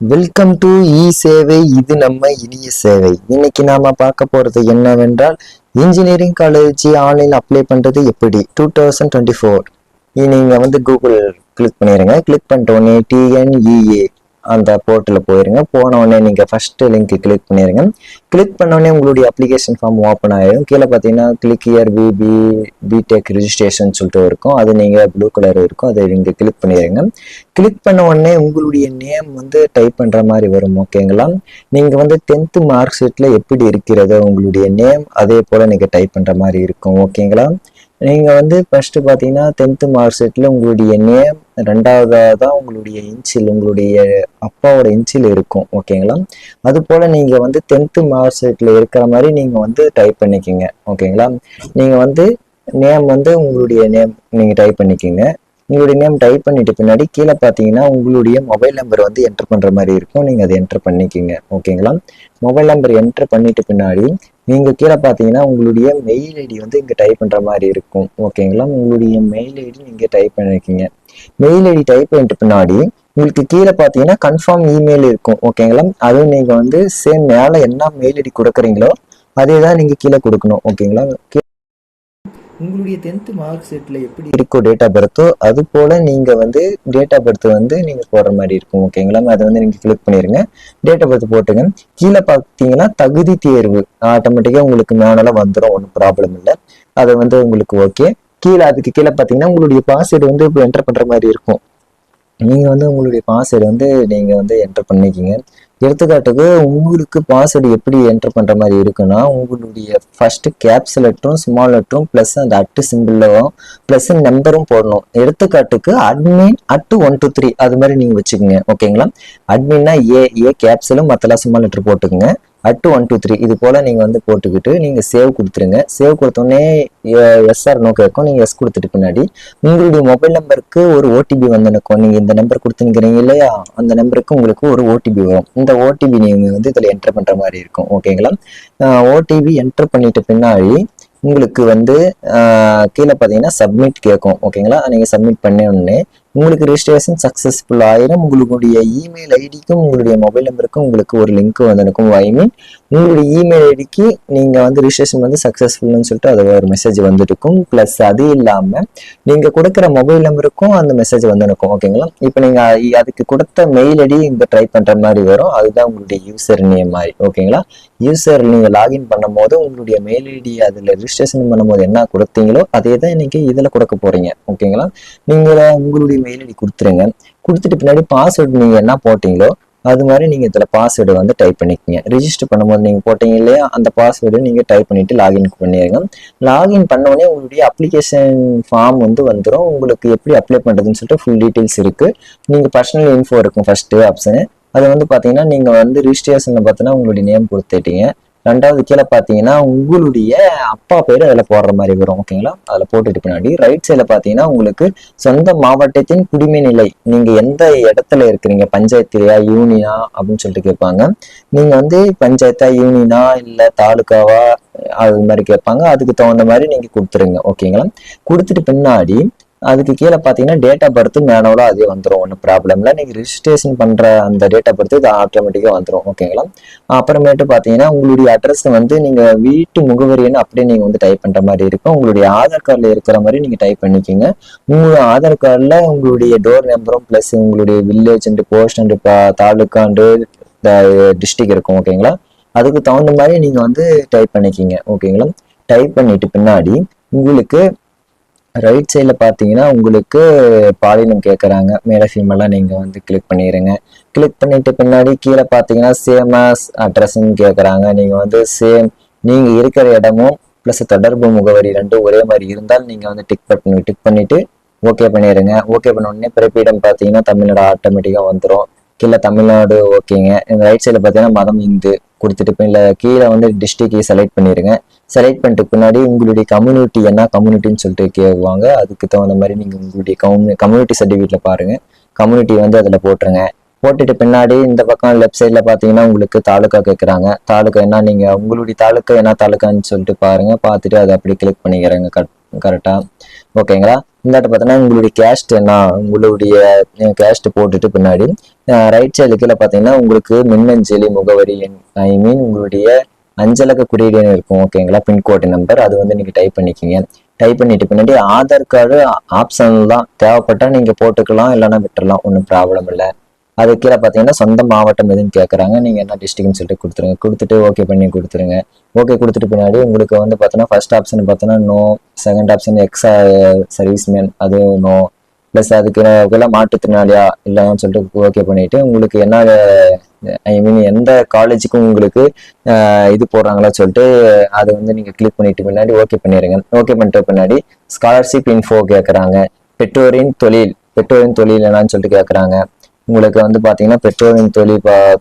Welcome to இ சேவை. இது நம்ம இனிய சேவை. இன்னைக்கு நாம பார்க்க போறது என்னவென்றால், இன்ஜினியரிங் காலேஜ் ஆன்லைன் அப்ளை பண்றது எப்படி 2024. நீங்க கூகுள் கிளிக் பண்ணிடுங்க. கிளிக் பண்ணிட்ட உடனே டிஎன்இஏ அந்த போர்ட்டல போயிருங்க. போன உடனே நீங்க ஃபர்ஸ்ட் லிங்க் கிளிக் பண்ணிருங்க. கிளிக் பண்ண உடனே உங்களுடைய அப்ளிகேஷன் ஃபார்ம் ஓப்பன் ஆயிடும். கீழே பார்த்தீங்கன்னா கிளிக் இயர் பிடெக் ரிஜிஸ்ட்ரேஷன் சொல்லிட்டு இருக்கும். அது நீங்க ப்ளூ கலர் இருக்கும், அதை நீங்க கிளிக் பண்ணிடுங்க. கிளிக் பண்ண உடனே உங்களுடைய நேம் டைப் பண்ற மாதிரி வரும். ஓகேங்களா? நீங்க 10th மார்க் ஷீட்ல எப்படி இருக்கிறதோ உங்களுடைய நேம் அதே போல நீங்க டைப் பண்ற மாதிரி இருக்கும். ஓகேங்களா? நீங்க ஃபர்ஸ்ட் பாத்தீங்கன்னா 10th மார்க் ஷீட்ல உங்களுடைய நேம், ரெண்டாவதா தான் உங்களுடைய இன்சில், உங்களுடைய அப்பாவோட இன்சில் இருக்கும். ஓகேங்களா? அது போல நீங்க 10th மார்க் ஷீட்ல இருக்கிற மாதிரி நீங்க டைப் பண்ணிக்கோங்க. ஓகேங்களா? நீங்க நேம் உங்களுடைய நேம் நீங்க டைப் பண்ணிக்கோங்க. உங்களுடைய நேம் டைப் பண்ணிட்டு பின்னாடி கீழே பார்த்தீங்கன்னா உங்களுடைய மொபைல் நம்பர் என்டர் பண்ற மாதிரி இருக்கும். நீங்க அதை என்டர் பண்ணிக்கோங்க. ஓகேங்களா? மொபைல் நம்பர் என்டர் பண்ணிட்டு பின்னாடி நீங்க கீழே பார்த்தீங்கன்னா உங்களுடைய மெயில் ஐடி இங்க டைப் பண்ற மாதிரி இருக்கும். ஓகேங்களா? உங்களுடைய மெயில் ஐடி நீங்க டைப் பண்ணிக்கோங்க. மெயில் ஐடி டைப் பண்ணிட்டு பின்னாடி உங்களுக்கு கீழே பார்த்தீங்கன்னா கன்ஃபார்ம் இமெயில் இருக்கும். ஓகேங்களா? அதுவும் நீங்க சேம் மேலே என்ன மெயில் ஐடி கொடுக்குறீங்களோ அதே தான் நீங்க கீழே கொடுக்கணும். ஓகேங்களா? உங்களுடைய 10th மார்க் ஷீட்ல எப்படி இருக்கோ டேட் ஆஃப் பர்த்தோ அது போல நீங்க டேட் ஆஃப் பர்த் நீங்க போடுற மாதிரி இருக்கும். ஓகேங்களா? அதை நீங்க கிளிக் பண்ணிருங்க. டேட் ஆஃப் பர்த் போட்டுங்க. கீழே பார்த்தீங்கன்னா தகுதி தேர்வு ஆட்டோமேட்டிக்கா உங்களுக்கு மேனால வந்துடும். ஒன்றும் ப்ராப்ளம் இல்லை. அது உங்களுக்கு ஓகே. கீழே அதுக்கு கீழே பார்த்தீங்கன்னா உங்களுடைய பாஸ்வேர்டு இப்போ என்டர் பண்ற மாதிரி இருக்கும். நீங்க உங்களுடைய பாஸ்வேர்டு நீங்க என்டர் பண்ணிக்கிங்க. எடுத்துக்காட்டுக்கு உங்களுக்கு பாஸ்வேர்டு எப்படி என்டர் பண்ற மாதிரி இருக்குன்னா, உங்களுடைய ஃபர்ஸ்ட் கேப்ஸ் லெட்டரும் ஸ்மால் லெட்டரும் பிளஸ் அந்த அட்டு சிம்பிளும் பிளஸ் நம்பரும் போடணும். எடுத்துக்காட்டுக்கு admin@123 அது மாதிரி நீங்க வச்சுக்கோங்க. ஓகேங்களா? அட்மின்னா ஏ கேப்ஸலும் மத்தெல்லாம் ஸ்மால் லெட்டர் போட்டுக்குங்க. @123 இது போல நீங்க போட்டுக்கிட்டு நீங்க சேவ் கொடுத்துருங்க. சேவ் கொடுத்தோடனே எஸ்ஆர் நோ கேட்கும். நீங்க எஸ் கொடுத்துட்டு பின்னாடி உங்களுடைய மொபைல் நம்பருக்கு ஒரு ஓடிபி நிற்கும். நீங்க இந்த நம்பர் கொடுத்துருக்கிறீங்க இல்லையா, அந்த நம்பருக்கு உங்களுக்கு ஒரு ஓடிபி வரும். இந்த ஓடிபி நீங்க இதுல என்டர் பண்ற மாதிரி இருக்கும். ஓகேங்களா? ஓடிபி என்டர் பண்ணிட்டு பின்னாடி உங்களுக்கு கீழே பார்த்தீங்கன்னா சப்மிட் கேட்கும். ஓகேங்களா? நீங்க சப்மிட் பண்ண உடனே உங்களுக்கு ரிஜிஸ்ட்ரேஷன் சக்சஸ்ஃபுல் ஆயிரும். உங்களுடைய இமெயில் ஐடிக்கும் உங்களுடைய மொபைல் நம்பருக்கும் உங்களுக்கு ஒரு லிங்க் இருக்கும். ஐ மீன் உங்களுடைய இமெயில் ஐடிக்கு நீங்க ரிஜிஸ்ட்ரேஷன் சக்சஸ்ஃபுல்னு சொல்லிட்டு அது ஒரு மெசேஜ் இருக்கும். பிளஸ் அது இல்லாம நீங்க கொடுக்குற மொபைல் நம்பருக்கும் அந்த மெசேஜ் இருக்கும். ஓகேங்களா? இப்போ நீங்க அதுக்கு கொடுத்த மெயில் ஐடி இங்க ட்ரை பண்ற மாதிரி வரும். அதுதான் உங்களுடைய யூசர் நேம் மாதிரி. ஓகேங்களா? யூசர் நீங்க லாகின் பண்ணும் போது உங்களுடைய மெயில் ஐடி அதுல ரிஜிஸ்ட்ரேஷன் பண்ணும்போது என்ன கொடுத்தீங்களோ அதே தான் இன்னைக்கு இதுல கொடுக்க போறீங்க. ஓகேங்களா? நீங்க உங்களுடைய மெயில் ஐடி கொடுத்துருங்க. கொடுத்துட்டு பின்னாடி பாஸ்வேர்டு நீங்க என்ன போட்டீங்களோ அது மாதிரி நீங்க இதுல பாஸ்வேர்டு டைப் பண்ணிக்கோங்க. ரிஜிஸ்டர் பண்ணும்போது நீங்க போட்டீங்க இல்லையா, அந்த பாஸ்வேர்டு நீங்க டைப் பண்ணிட்டு லாகின் பண்ணிடுங்க. லாகின் பண்ணோடனே உங்களுடைய அப்ளிகேஷன் ஃபார்ம் வந்துடும். உங்களுக்கு எப்படி அப்ளை பண்றதுன்னு சொல்லிட்டு ஃபுல் டீடைல்ஸ் இருக்கு. நீங்க பர்சனல் இன்ஃபோ இருக்கும் ஃபர்ஸ்ட் ஆப்ஷன். அது பாத்தீங்கன்னா நீங்க ரிஜிஸ்ட்ரேஷன்ல பார்த்தீங்கன்னா உங்களுடைய நேம் கொடுத்துட்டீங்க. ரெண்டாவது கீழே பார்த்தீங்கன்னா உங்களுடைய அப்பா பேர் அதில் போடுற மாதிரி வரும். ஓகேங்களா? அதில் போட்டுட்டு பின்னாடி ரைட் சைடில் பார்த்தீங்கன்னா உங்களுக்கு சொந்த மாவட்டத்தின் குடிமை நிலை, நீங்க எந்த இடத்துல இருக்கிறீங்க, பஞ்சாயத்துலையா யூனியனா அப்படின்னு சொல்லிட்டு கேட்பாங்க. நீங்க பஞ்சாயத்தா யூனியனா இல்லை தாலுக்காவா அது மாதிரி கேட்பாங்க. அதுக்கு தகுந்த மாதிரி நீங்க கொடுத்துருங்க. ஓகேங்களா? கொடுத்துட்டு பின்னாடி அதுக்கு கீழே பார்த்தீங்கன்னா டேட் ஆஃப் பர்த் மேனுவலா அதே வந்துடும். ஒன்றும் ப்ராப்ளம் இல்லை. நீங்கள் ரிஜிஸ்ட்ரேஷன் பண்ற அந்த டேட் ஆஃப் பர்த் இது ஆட்டோமேட்டிக்காக வந்துடும். ஓகேங்களா? அப்புறமேட்டு பார்த்தீங்கன்னா உங்களுடைய அட்ரஸ் நீங்க வீட்டு முகவரின்னு அப்படியே நீங்க டைப் பண்ற மாதிரி இருக்கும். உங்களுடைய ஆதார் கார்டில் இருக்கிற மாதிரி நீங்க டைப் பண்ணிக்கிங்க. உங்களுடைய ஆதார் கார்டில் உங்களுடைய டோர் நம்பரும் பிளஸ் உங்களுடைய village and post and taluka and district இருக்கும். ஓகேங்களா? அதுக்கு தகுந்த மாதிரி நீங்க டைப் பண்ணிக்கிங்க. ஓகேங்களா? டைப் பண்ணிட்டு பின்னாடி உங்களுக்கு ரைட் சைடில் பார்த்தீங்கன்னா உங்களுக்கு பாலினம் கேட்குறாங்க. மேலே ஃபீமெல்லாம் நீங்கள் கிளிக் பண்ணிடுங்க. கிளிக் பண்ணிட்டு பின்னாடி கீழே பார்த்தீங்கன்னா சேம் ஆஸ் அட்ரஸ்ன்னு கேட்குறாங்க. நீங்கள் சேம் நீங்கள் இருக்கிற இடமும் ப்ளஸ் தொடர்பு முகவரி ரெண்டும் ஒரே மாதிரி இருந்தால் நீங்கள் டிக் பண்ணிட்டு ஓகே பண்ணிடுங்க. ஓகே பண்ண உடனே பிறப்பிடம் பார்த்தீங்கன்னா தமிழ்நாடு ஆட்டோமேட்டிக்காக வந்துடும். கீழே தமிழ்நாடு ஓகேங்க. ரைட் சைடில் பார்த்தீங்கன்னா மதம் இந்து கொடுத்துட்டு இல்லை கீழே டிஸ்ட்ரிக்ட் செலக்ட் பண்ணிடுங்க. செலக்ட் பண்ணிட்டு பின்னாடி உங்களுடைய கம்யூனிட்டி என்ன கம்யூனிட்டின்னு சொல்லிட்டு கேட்குவாங்க. அதுக்கு தகுந்த மாதிரி நீங்க உங்களுடைய கம்யூனிட்டி சர்டிஃபிகேட்ல பாருங்க. கம்யூனிட்டி அதுல போட்டுருங்க. போட்டுட்டு பின்னாடி இந்த பக்கம் லெஃப்ட் சைட்ல பாத்தீங்கன்னா உங்களுக்கு தாலுக்கா கேட்கறாங்க. தாலுக்கா என்ன நீங்க உங்களுடைய தாலுக்கா என்ன தாலுக்கான்னு சொல்லிட்டு பாருங்க. பார்த்துட்டு அதை அப்படி கிளிக் பண்ணிக்கிறேங்க கரெக்டா. ஓகேங்களா. இந்த இடத்துல பார்த்தீங்கன்னா உங்களுடைய கேஸ்ட் என்ன, உங்களுடைய கேஸ்ட் போட்டுட்டு பின்னாடி ரைட் சைடு கீழே பார்த்தீங்கன்னா உங்களுக்கு மின்னஞ்சலி முகவரி எண், ஐ மீன் உங்களுடைய அஞ்சலக குறியீடு எண் இருக்கும். ஓகேங்களா, பின்கோடு நம்பர் அது வந்து நீங்க டைப் பண்ணிக்கிங்க. டைப் பண்ணிட்டு பின்னாடி ஆதார் கார்டு ஆப்ஷன் தான், தேவைப்பட்டா நீங்க போட்டுக்கலாம், இல்லைன்னா விட்டுறலாம், ஒன்றும் ப்ராப்ளம் இல்லை. அது கீழே பார்த்தீங்கன்னா சொந்த மாவட்டம் எதுன்னு கேட்குறாங்க. நீங்கள் என்ன டிஸ்ட்ரிக்ட்னு சொல்லிட்டு கொடுத்துருங்க. கொடுத்துட்டு ஓகே பண்ணி கொடுத்துருங்க. ஓகே கொடுத்துட்டு பின்னாடி உங்களுக்கு வந்து பார்த்தோன்னா ஃபர்ஸ்ட் ஆப்ஷன் பார்த்தோன்னா நோ, செகண்ட் ஆப்ஷன் எக்ஸா சர்வீஸ்மேன் அது நோ, ப்ளஸ் அதுக்கு இதெல்லாம் மாற்றுத்திறனாளியா இல்லைன்னு சொல்லிட்டு ஓகே பண்ணிட்டு உங்களுக்கு என்ன ஐ மீன் எந்த காலேஜுக்கும் உங்களுக்கு இது போடுறாங்களோ சொல்லிட்டு அதை வந்து நீங்கள் கிளிக் பண்ணிட்டு பின்னாடி ஓகே பண்ணிடுங்க. ஓகே பண்ணிட்டு பின்னாடி ஸ்காலர்ஷிப் இன்ஃபோ கேட்குறாங்க. பெற்றோரின் தொழில் என்னன்னு சொல்லிட்டு கேட்குறாங்க. உங்களுக்கு வந்து பாத்தீங்கன்னா பெட்ரோலியம்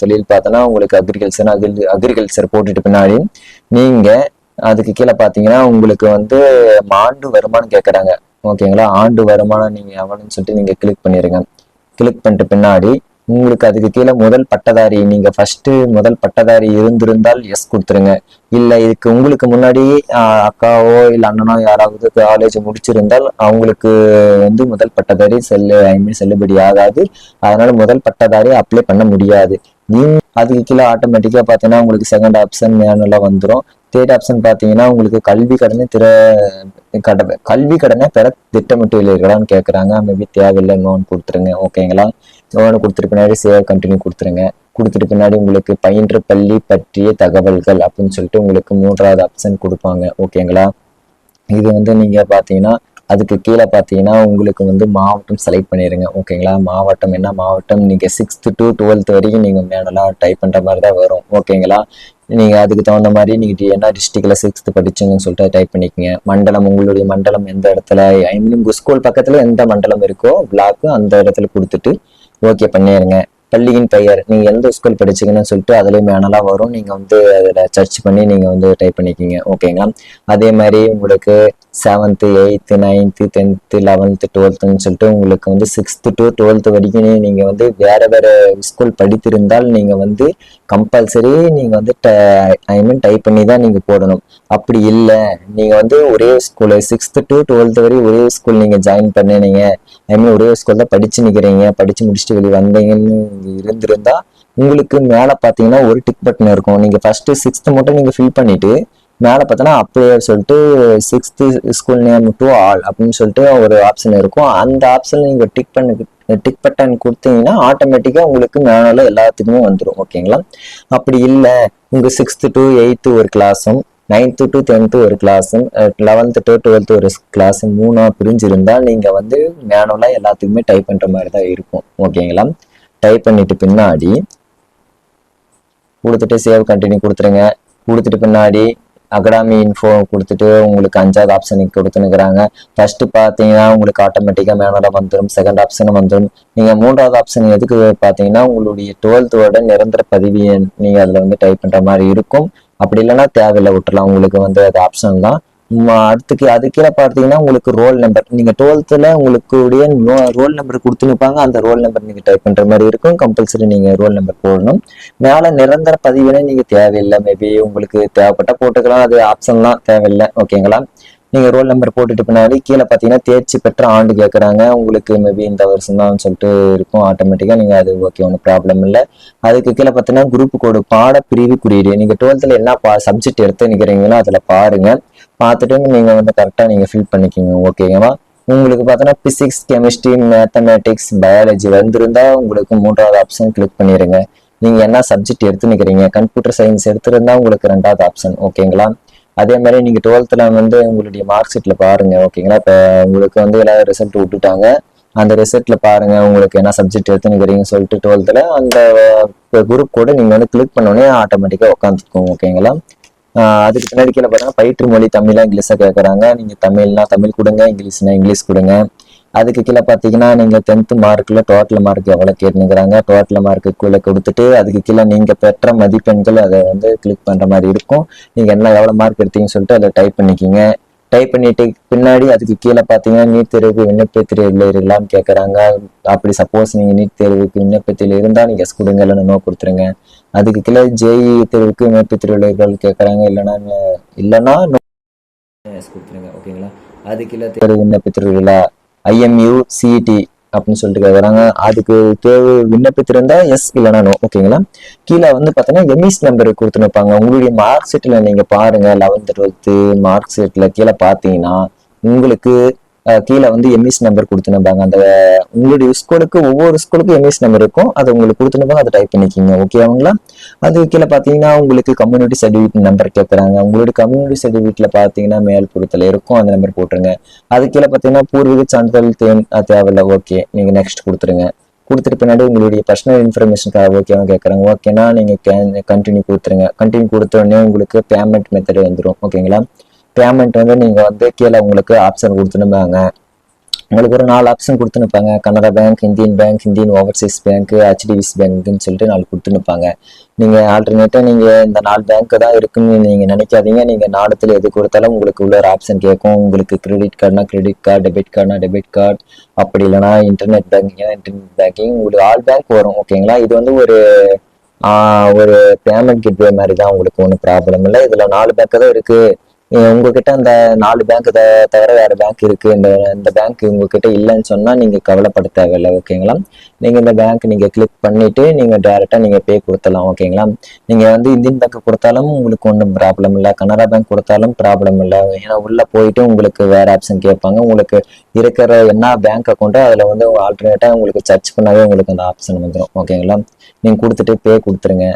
தொழில் பார்த்தோன்னா உங்களுக்கு அக்ரிகல்ச்சர் போட்டுட்டு பின்னாடி நீங்க அதுக்கு கீழே பாத்தீங்கன்னா உங்களுக்கு வந்து ஆண்டு வருமானம் கேட்கறாங்க. ஓகேங்களா, ஆண்டு வருமானம் நீங்க எவ்வளோன்னு சொல்லிட்டு நீங்க கிளிக் பண்ணிருங்க. கிளிக் பண்ணிட்டு பின்னாடி உங்களுக்கு அதுக்கு கீழே முதல் பட்டதாரி, நீங்க ஃபர்ஸ்ட் முதல் பட்டதாரி இருந்திருந்தால் எஸ் கொடுத்துருங்க. இல்ல இதுக்கு உங்களுக்கு முன்னாடி அக்காவோ இல்ல அண்ணனோ யாராவது காலேஜ் முடிச்சிருந்தால் அவங்களுக்கு வந்து முதல் பட்டதாரி செல்லுபடி ஆகாது. அதனால முதல் பட்டதாரி அப்ளை பண்ண முடியாது. அதுக்கு கீழே ஆட்டோமேட்டிக்கா பாத்தீங்கன்னா உங்களுக்கு செகண்ட் ஆப்ஷன் மேனுவலா வந்துடும். தேர்ட் ஆப்ஷன் பாத்தீங்கன்னா உங்களுக்கு கல்வி கடனை பெற திட்டமிட்டுள்ளீர்களான்னு கேட்கறாங்க. மேபி தேவையில்லை, லோன் கொடுத்துருங்க. ஓகேங்களா, லோன் கொடுத்துட்டு பின்னாடி சேவ் கண்டினியூ கொடுத்துருங்க. கொடுத்துட்டு பின்னாடி உங்களுக்கு பயின்ற பள்ளி பற்றிய தகவல்கள் அப்படின்னு சொல்லிட்டு உங்களுக்கு மூன்றாவது ஆப்ஷன் கொடுப்பாங்க. ஓகேங்களா, இது வந்து நீங்க பாத்தீங்கன்னா அதுக்கு கீழே பார்த்தீங்கன்னா உங்களுக்கு வந்து மாவட்டம் செலக்ட் பண்ணிடுங்க. ஓகேங்களா, மாவட்டம் என்ன மாவட்டம், நீங்கள் 6th to 12th வரைக்கும் நீங்கள் மேனலாக டைப் பண்ணுற மாதிரி தான் வரும். ஓகேங்களா, நீங்கள் அதுக்கு தகுந்த மாதிரி நீங்கள் என்ன டிஸ்ட்ரிக்ட்ல 6th படிச்சுங்கன்னு சொல்லிட்டு டைப் பண்ணிக்கங்க. மண்டலம், உங்களுடைய மண்டலம் எந்த இடத்துல, ஐ மீன் உங்கள் ஸ்கூல் பக்கத்தில் எந்த மண்டலம் இருக்கோ பிளாக்கு அந்த இடத்துல கொடுத்துட்டு ஓகே பண்ணிடுங்க. பள்ளியின் பெயர், நீங்கள் எந்த ஸ்கூல் படிச்சீங்கன்னு சொல்லிட்டு அதுலேயும் மேனலாக வரும். நீங்கள் வந்து அதில் சர்ச் பண்ணி நீங்கள் வந்து டைப் பண்ணிக்கிங்க. ஓகேங்களா, அதே மாதிரி உங்களுக்கு 7th 8th 9th 10th 11th 12th சொல்லிட்டு உங்களுக்கு வந்து 6th to 12th வரைக்கும் நீங்க வந்து வேற வேற ஸ்கூல் படித்திருந்தால் நீங்க வந்து கம்பல்சரி நீங்க வந்து ஐ மீன் டைப் பண்ணி தான் நீங்க போடணும். அப்படி இல்லை, நீங்க வந்து ஒரே ஸ்கூல் 6th to 12th வரை ஒரே ஸ்கூல் நீங்க ஜாயின் பண்ணினீங்க, ஐ மீன் ஒரே ஸ்கூல் தான் படிச்சு நிக்கிறீங்க, படிச்சு முடிச்சுட்டு வெளியே வந்தீங்கன்னு இருந்திருந்தா உங்களுக்கு மேல பாத்தீங்கன்னா ஒரு டிக் பட்டன் இருக்கும். நீங்க ஃபர்ஸ்ட் 6th மட்டும் நீங்க ஃபில் பண்ணிட்டு மேலே பார்த்தோன்னா அப்படியே சொல்லிட்டு 6th school name to all அப்படின்னு சொல்லிட்டு ஒரு ஆப்ஷன் இருக்கும். அந்த ஆப்ஷன் நீங்கள் டிக் பட்டன் கொடுத்தீங்கன்னா ஆட்டோமேட்டிக்காக உங்களுக்கு மேலே எல்லாத்துக்குமே வந்துடும். ஓகேங்களா, அப்படி இல்லை உங்கள் 6th to 8th ஒரு கிளாஸும் 9th to 10th ஒரு கிளாஸும் 11th to 12th ஒரு கிளாஸும் மூணா பிரிஞ்சிருந்தால் நீங்கள் வந்து மேனுவலாக எல்லாத்துக்குமே டைப் பண்ணுற மாதிரி தான் இருக்கும். ஓகேங்களா, டைப் பண்ணிட்டு பின்னாடி கொடுத்துட்டு சேவ் கண்டினியூ கொடுத்துருங்க. கொடுத்துட்டு பின்னாடி அகாடமி இன்ஃபோ கொடுத்துட்டு உங்களுக்கு 5வது ஆப்ஷனுக்கு கொடுத்துனுக்குறாங்க. ஃபர்ஸ்ட் பார்த்தீங்கன்னா உங்களுக்கு ஆட்டோமேட்டிக்காக மேனுவலாக வந்துடும், செகண்ட் ஆப்ஷனும் வந்துடும். நீங்கள் 3வது ஆப்ஷன் எதுக்கு பார்த்தீங்கன்னா உங்களுடைய 12th நிரந்தர பதிவு நீங்கள் அதில் வந்து டைப் பண்ணுற மாதிரி இருக்கும். அப்படி இல்லைன்னா தேவையில்லை, விட்டுலாம், உங்களுக்கு வந்து அது ஆப்ஷன் தான். அடுத்துக்கு அது கீழே பார்த்தீங்கன்னா உங்களுக்கு ரோல் நம்பர், நீங்கள் 12th உங்களுக்குடைய ரோல் நம்பர் கொடுத்துருப்பாங்க. அந்த ரோல் நம்பர் நீங்கள் டைப் பண்ணுற மாதிரி இருக்கும். கம்பல்சரி நீங்கள் ரோல் நம்பர் போடணும். மேலே நிரந்தர பதிவுனே நீங்கள் தேவையில்லை, மேபி உங்களுக்கு தேவைப்பட்ட போட்டுக்கலாம், அது ஆப்ஷன்லாம் தேவையில்லை. ஓகேங்களா, நீங்கள் ரோல் நம்பர் போட்டுட்டு பின்னாடி கீழே பார்த்தீங்கன்னா தேர்ச்சி பெற்ற ஆண்டு கேட்குறாங்க. உங்களுக்கு மேபி இந்த வருஷம் தான் சொல்லிட்டு இருக்கும். ஆட்டோமேட்டிக்காக நீங்கள் அது ஓகே, ஒன்றும் ப்ராப்ளம் இல்லை. அதுக்கு கீழே பார்த்தீங்கன்னா குரூப் கோடு பாட பிரிவு குறியீடு, நீங்கள் 12th என்ன சப்ஜெக்ட் எடுத்து நிற்கிறீங்களோ அதில் பாருங்க. பார்த்துட்டு நீங்கள் வந்து கரெக்டாக நீங்கள் ஃபில் பண்ணிக்கிங்க. ஓகேங்களா, உங்களுக்கு பார்த்தோன்னா பிசிக்ஸ் கெமிஸ்ட்ரி மேத்தமேட்டிக்ஸ் பயாலஜி வந்திருந்தா உங்களுக்கு 3வது ஆப்ஷன் கிளிக் பண்ணிடுங்க. நீங்கள் என்ன சப்ஜெக்ட் எடுத்து நிற்கிறீங்க, கம்ப்யூட்டர் சயின்ஸ் எடுத்திருந்தா உங்களுக்கு 2வது ஆப்ஷன். ஓகேங்களா, அதே மாதிரி நீங்கள் 12th வந்து உங்களுடைய மார்க் ஷீட்டில் பாருங்க. ஓகேங்களா, இப்போ உங்களுக்கு வந்து எல்லாரும் ரிசல்ட் விட்டுட்டாங்க. அந்த ரிசல்ட்ல பாருங்க உங்களுக்கு என்ன சப்ஜெக்ட் எடுத்து நிற்கிறீங்கன்னு சொல்லிட்டு 12th அந்த குரூப் கூட நீங்கள் வந்து கிளிக் பண்ணோடனே ஆட்டோமேட்டிக்காக உட்காந்துருக்கும். ஓகேங்களா, அதுக்கு பின்னாடி கீழே பார்த்தீங்கன்னா பயிற்று மொழி தமிழா இங்கிலீஷா கேட்குறாங்க. நீங்கள் தமிழ்னா தமிழ் கொடுங்க, இங்கிலீஷ்னா இங்கிலீஷ் கொடுங்க. அதுக்கு கீழே பார்த்தீங்கன்னா நீங்கள் 10th மார்க்கில் டோட்டல் மார்க் எவ்வளோ கேட்டுங்கிறாங்க. டோட்டல் மார்க்கு கீழே கொடுத்துட்டு அதுக்கு கீழே நீங்கள் பெற்ற மதிப்பெண்கள் அதை வந்து கிளிக் பண்ணுற மாதிரி இருக்கும். நீங்கள் என்ன எவ்வளோ மார்க் எடுத்தீங்கன்னு சொல்லிட்டு அதை டைப் பண்ணிக்கிங்க. டைப் பண்ணிட்டு பின்னாடி அதுக்கு கீழே பார்த்தீங்கன்னா நீட் தேர்வுக்கு விண்ணப்பத்தில் இருக்கலாம்னு கேட்குறாங்க. அப்படி சப்போஸ் நீங்கள் நீட் தேர்வுக்கு விண்ணப்பத்தில் இருந்தால் நீங்கள் எஸ் கொடுங்க, இல்லைன்னா நோ கொடுத்துருங்க. அதுக்கு கீழே ஜேஇ தேர்வுக்கு விண்ணப்பத்தில் கேட்குறாங்க, இல்லைன்னா எஸ் கொடுத்துருங்க. ஓகேங்களா? அது கீழே தேர்வு விண்ணப்பித்திருக்கீங்களா, ஐஎம்யூ சிஇடி அப்படின்னு சொல்லிட்டு கேட்குறாங்க. அதுக்கு தேர்வு விண்ணப்பித்திருந்தா எஸ், இல்லைனா நோ. ஓகேங்களா? கீழே வந்து பார்த்தீங்கன்னா எம்இஸ் நம்பர் கொடுத்துருப்பாங்க. உங்களுடைய மார்க் ஷீட்டில் நீங்கள் பாருங்க, 11th 12th மார்க் ஷீட்டில் கீழே பார்த்தீங்கன்னா உங்களுக்கு கீழே வந்து எம்இஸ் நம்பர் கொடுத்துருப்பாங்க. அந்த உங்களுடைய ஸ்கூலுக்கு ஒவ்வொரு ஸ்கூலுக்கும் எம்இஸ் நம்பர் இருக்கும், அதை உங்களுக்கு கொடுத்துருப்பாங்க, அதை டைப் பண்ணிக்கிங்க. ஓகேங்களா? அது கீழே பார்த்தீங்கன்னா உங்களுக்கு கம்யூனிட்டி சர்டிஃபிகேட் நம்பர் கேட்குறாங்க. உங்களுடைய கம்யூனிட்டி சர்டிஃபிகேட்ல பார்த்தீங்கன்னா மேல் புறத்தில் இருக்கும், அந்த நம்பர் போட்டுருங்க. அது கீழே பார்த்தீங்கன்னா பூர்வீக சான்றிதழ் தேவையில்லை. ஓகே, நீங்கள் நெக்ஸ்ட் கொடுத்துருங்க. கொடுத்துட்டு பின்னாடி உங்களுடைய பர்சனல் இன்ஃபர்மேஷனுக்காக ஓகேவா கேட்குறாங்க. ஓகேனா நீங்கள் கண்டினியூ கொடுத்துருங்க. கண்டினியூ கொடுத்த உடனே உங்களுக்கு பேமெண்ட் மெத்தட் வந்துடும். ஓகேங்களா? பேமெண்ட் வந்து நீங்கள் வந்து கீழே உங்களுக்கு ஆப்ஷன் கொடுத்துருந்தாங்க. உங்களுக்கு ஒரு 4 ஆப்ஷன் கொடுத்துருப்பாங்க. Canara bank, Indian overseas bank, HDFC பேங்க்னு சொல்லிட்டு 4 கொடுத்துருப்பாங்க. நீங்கள் ஆல்டர்னேட்டாக நீங்கள் இந்த 4 பேங்க் தான் இருக்குன்னு நீங்கள் நினைக்காதீங்க. நீங்கள் நாடத்தில் எது கொடுத்தாலும் உங்களுக்கு உள்ள ஒரு ஆப்ஷன் கேட்கும். உங்களுக்கு கிரெடிட் கார்டுனா கிரெடிட் கார்டு, டெபிட் கார்டுனா டெபிட் கார்டு, அப்படி இல்லைனா இன்டர்நெட் பேங்கிங் உங்களுக்கு ஆல் பேங்க் வரும். ஓகேங்களா? இது வந்து ஒரு பேமெண்ட் கேட்வே மாதிரி தான். உங்களுக்கு ஒன்றும் ப்ராப்ளம் இல்லை. இதில் 4 பேங்க் தான் இருக்கு. உங்ககிட்ட அந்த 4 பேங்க் தவிர வேற பேங்க் இருக்கு, இந்த பேங்க் உங்ககிட்ட இல்லைன்னு சொன்னா நீங்க கவலைப்பட தேவையில்லை. ஓகேங்களா? நீங்க இந்த பேங்க் நீங்க கிளிக் பண்ணிட்டு நீங்க டைரக்டா நீங்க பே கொடுத்தலாம். ஓகேங்களா? நீங்க வந்து இந்தியன் பேங்க் கொடுத்தாலும் உங்களுக்கு ஒன்றும் ப்ராப்ளம் இல்லை, கனரா பேங்க் கொடுத்தாலும் ப்ராப்ளம் இல்லை. ஏன்னா உள்ள போயிட்டு உங்களுக்கு வேற ஆப்ஷன் கேட்பாங்க. உங்களுக்கு இருக்கிற என்ன பேங்க் அக்கௌண்ட்டோ அதுல வந்து ஆல்டர்னேட்டா உங்களுக்கு சர்ச் பண்ணாவே உங்களுக்கு அந்த ஆப்ஷன் வந்துடும். ஓகேங்களா? நீங்க கொடுத்துட்டு பே கொடுத்துருங்க.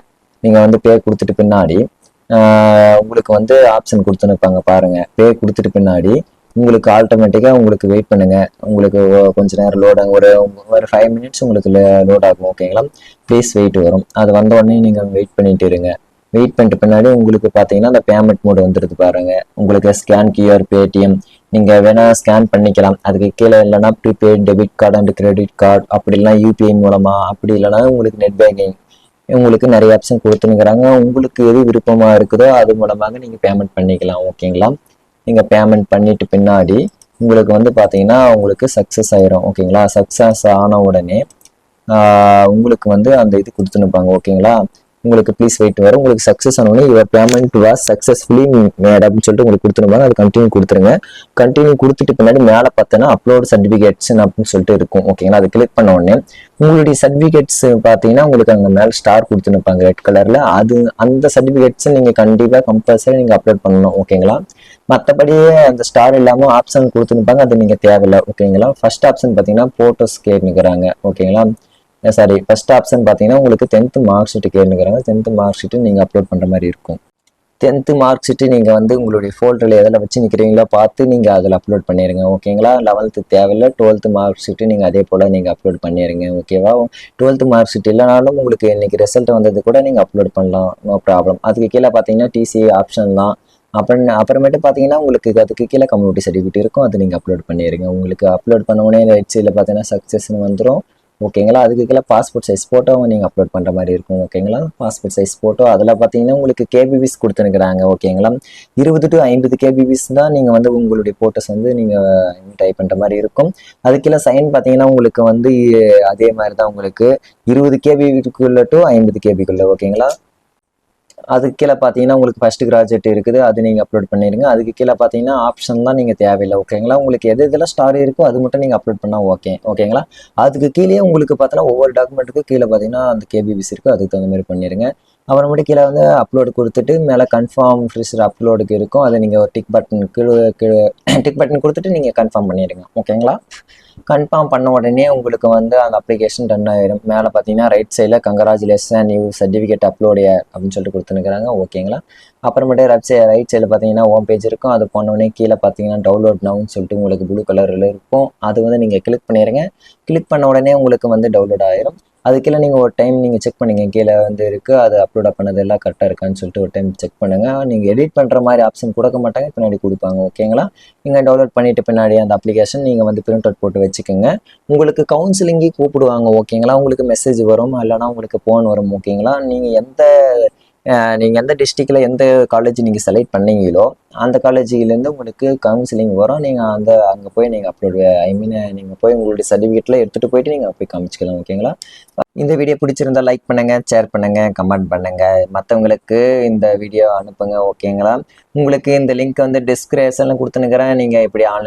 நீங்க வந்து பே கொடுத்துட்டு பின்னாடி உங்களுக்கு வந்து ஆப்ஷன் கொடுத்துருப்பாங்க பாருங்க. பே கொடுத்துட்டு பின்னாடி உங்களுக்கு ஆட்டோமேட்டிக்கா உங்களுக்கு வெயிட் பண்ணுங்க. உங்களுக்கு கொஞ்ச நேரம் லோட் ஆகும். ஒரு 5 மினிட்ஸ் உங்களுக்கு லோட் ஆகும். ஓகேங்களா? ப்ளீஸ் வெயிட் வரும். அது வந்த உடனே நீங்க வெயிட் பண்ணிட்டு இருங்க. வெயிட் பண்ணிட்டு பின்னாடி உங்களுக்கு பாத்தீங்கன்னா அந்த பேமெண்ட் மோட் வந்துருது பாருங்க. உங்களுக்கு ஸ்கேன் கியூஆர், பேடிஎம் நீங்க வேணா ஸ்கேன் பண்ணிக்கலாம். அதுக்கு கீழே இல்லைன்னா prepaid debit card and credit card, அப்படி இல்லைன்னா யூபிஐ மூலமா, அப்படி இல்லைன்னா உங்களுக்கு நெட் பேங்கிங், உங்களுக்கு நிறைய ஆப்ஷன் கொடுத்துனுங்கிறாங்க. உங்களுக்கு எது விருப்பமா இருக்குதோ அது மூலமாக நீங்க பேமெண்ட் பண்ணிக்கலாம். ஓகேங்களா? நீங்க பேமெண்ட் பண்ணிட்டு பின்னாடி உங்களுக்கு வந்து பாத்தீங்கன்னா உங்களுக்கு சக்சஸ் ஆயிரும். ஓகேங்களா? சக்சஸ் ஆன உடனே உங்களுக்கு வந்து அந்த இது கொடுத்துனுப்பாங்க. ஓகேங்களா? உங்களுக்கு ப்ளீஸ் வெயிட் வரும். உங்களுக்கு சக்ஸஸ் ஆனோடனே your payment was successfully made அப்படின்னு சொல்லிட்டு உங்களுக்கு கொடுத்துருப்பாங்க. அது கண்டினியூ கொடுத்துருங்க. கண்டினியூ கொடுத்துட்டு பின்னாடி மேலே பார்த்தோன்னா அப்லோட் சர்டிஃபிகேட்ஸ் அப்படின்னு சொல்லிட்டு இருக்கும். ஓகேங்களா? அது கிளிக் பண்ண உடனே உங்களுடைய சர்டிஃபிகேட்ஸ் பார்த்தீங்கன்னா உங்களுக்கு அங்கே மேலே ஸ்டார் கொடுத்துருப்பாங்க ரெட் கலர்ல. அந்த சர்டிஃபிகேட்ஸ் நீங்க கண்டிப்பாக கம்பல்சரி நீங்க அப்லோட் பண்ணணும். ஓகேங்களா? மற்றபடியே அந்த ஸ்டார் இல்லாமல் ஆப்ஷன் கொடுத்துருப்பாங்க, அது நீங்க தேவையில்லை. ஓகேங்களா? ஃபர்ஸ்ட் ஆப்ஷன் பார்த்தீங்கன்னா போட்டோஸ் கேட்னுக்கிறாங்க. ஓகேங்களா? சாரி, ஃபர்ஸ்ட் ஆப்ஷன் பார்த்தீங்கன்னா உங்களுக்கு 10th மார்க் ஷீட் கேட்னுக்கிறாங்க. 10th மார்க் ஷீட்டு நீங்கள் அப்லோட் பண்ணுற மாதிரி இருக்கும். 10th மார்க் ஷீட்டு நீங்கள் வந்து உங்களுடைய ஃபோல்டரில் எதில் வச்சு நிற்கிறீங்களோ பார்த்து நீங்கள் அதில் அப்லோட் பண்ணிடுங்க. ஓகேங்களா? 11th தேவையில்லை. 12th மார்க் ஷீட்டு நீங்கள் அதே போல் நீங்கள் அப்லோட் பண்ணிடுங்க. ஓகேவா? 12th மார்க் ஷீட் இல்லைனாலும் உங்களுக்கு இன்னைக்கு ரிசல்ட் வந்தது கூட நீங்கள் அப்லோட் பண்ணலாம். No problem. அதுக்கு கீழே பார்த்தீங்கன்னா டிசி ஆப்ஷன் தான். அப்புறமேட்டு பார்த்தீங்கன்னா உங்களுக்கு அதுக்கு கீழே கம்யூனிட்டி சர்டிஃபிகேட் இருக்கும், அது நீங்கள் அப்லோட் பண்ணிடுங்க. உங்களுக்கு அப்லோட் பண்ண உடனே ரைட் சைடில் பார்த்தீங்கன்னா சக்ஸஸ்ன்னு வந்துடும். ஓகேங்களா? அதுக்கு கீழே பாஸ்போர்ட் சைஸ் ஃபோட்டோவும் நீங்கள் அப்லோட் பண்ணுற மாதிரி இருக்கும். ஓகேங்களா? பாஸ்போர்ட் சைஸ் ஃபோட்டோ அதில் பார்த்தீங்கன்னா உங்களுக்கு கேபிபிஸ் கொடுத்துருக்குறாங்க. ஓகேங்களா? 20 to 50 கேபிபிஸ் தான் நீங்கள் வந்து உங்களுடைய ஃபோட்டோஸ் வந்து நீங்கள் டைப் பண்ணுற மாதிரி இருக்கும். அது கீழே சைன் பார்த்தீங்கன்னா உங்களுக்கு வந்து அதே மாதிரி தான் உங்களுக்கு 20 கேபிக்குள்ள டு 50 கேபிக்குள்ள. ஓகேங்களா? அதுக்கு கீழே பார்த்தீங்கன்னா உங்களுக்கு ஃபர்ஸ்ட் கிராஜுவேட் இருக்குது, அது நீங்கள் அப்லோட் பண்ணிடுங்க. அதுக்கு கீழே பார்த்தீங்கன்னா ஆப்ஷன் தான் நீங்கள் தேவையில்லை. ஓகேங்களா? உங்களுக்கு எது இதெல்லாம் ஸ்டார் இருக்கோ அது மட்டும் நீங்கள் அப்லோட் பண்ணால் ஓகே. ஓகேங்களா? அதுக்கு கீழே உங்களுக்கு பார்த்தோன்னா ஒவ்வொரு டாக்குமெண்ட்டுக்கும் கீழே பார்த்தீங்கன்னா அந்த கேபிபிஸ் இருக்கும், அதுக்கு தகுந்த மாதிரி பண்ணிடுங்க. அப்புறமேட்டு கீழே வந்து அப்லோடு கொடுத்துட்டு மேலே கன்ஃபார்ம் ஃப்ரீசர் அப்லோடுக்கு இருக்கும், அதை நீங்கள் ஒரு டிக் பட்டன் டிக் பட்டன் கொடுத்துட்டு நீங்கள் கன்ஃபார்ம் பண்ணிடுங்க. ஓகேங்களா? கன்ஃபார்ம் பண்ண உடனே உங்களுக்கு வந்து அந்த அப்ளிகேஷன் ரன் ஆயிரும். மேலே பார்த்தீங்கன்னா ரைட் சைடில் கங்க்ராச்சுலேஷன் நியூ சர்டிஃபிகேட் அப்லோடு அப்படின்னு சொல்லிட்டு கொடுத்துருக்காங்க. ஓகேங்களா? அப்புறமேட்டு ரைட் சைடில் பார்த்தீங்கன்னா ஹோம் பேஜ் இருக்கும். அது போனோடனே கீழே பார்த்தீங்கன்னா டவுன்லோட் நவுன்னு சொல்லிட்டு உங்களுக்கு ப்ளூ கலரில் இருக்கும். அது வந்து நீங்கள் கிளிக் பண்ணிடுங்க. கிளிக் பண்ண உடனே உங்களுக்கு வந்து டவுன்லோட் ஆயிரும். அதுக்கெல்லாம் நீங்கள் ஒரு டைம் நீங்கள் செக் பண்ணுங்க, கீழே வந்து இருக்குது அது அப்லோட் பண்ணது எல்லாம் கரெக்டாக இருக்கான்னு சொல்லிட்டு ஒரு டைம் செக் பண்ணுங்க. நீங்கள் எடிட் பண்ணுற மாதிரி ஆப்ஷன் கொடுக்க மாட்டாங்க, பின்னாடி கொடுப்பாங்க. ஓகேங்களா? நீங்கள் டவுன்லோட் பண்ணிட்டு பின்னாடி அந்த அப்ளிகேஷன் நீங்கள் வந்து பிரிண்ட் அவுட் போட்டு வச்சுக்கோங்க. உங்களுக்கு கவுன்சிலிங்கே கூப்பிடுவாங்க. ஓகேங்களா? உங்களுக்கு மெசேஜ் வரும், இல்லைனா உங்களுக்கு ஃபோன் வரும். ஓகேங்களா? நீங்கள் எந்த நீங்கள் எந்த டிஸ்ட்ரிக்டில் எந்த காலேஜ் நீங்கள் செலக்ட் பண்ணீங்களோ அந்த காலேஜிலேருந்து உங்களுக்கு கவுன்சிலிங் வரும். நீங்கள் அங்கே போய் நீங்கள் அப்லோடு நீங்கள் போய் உங்களுடைய சர்டிஃபிகேட்டில் எடுத்துகிட்டு போயிட்டு நீங்கள் போய் காமிச்சிக்கலாம். ஓகேங்களா? இந்த வீடியோ பிடிச்சிருந்தா லைக் பண்ணுங்கள், ஷேர் பண்ணுங்கள், கமெண்ட் பண்ணுங்கள், மற்றவங்களுக்கு இந்த வீடியோ அனுப்புங்க. ஓகேங்களா? உங்களுக்கு இந்த லிங்க் வந்து டிஸ்கிரிப்ஷனில் கொடுத்துனுக்கிறேன். நீங்கள் இப்படி ஆன்லைன்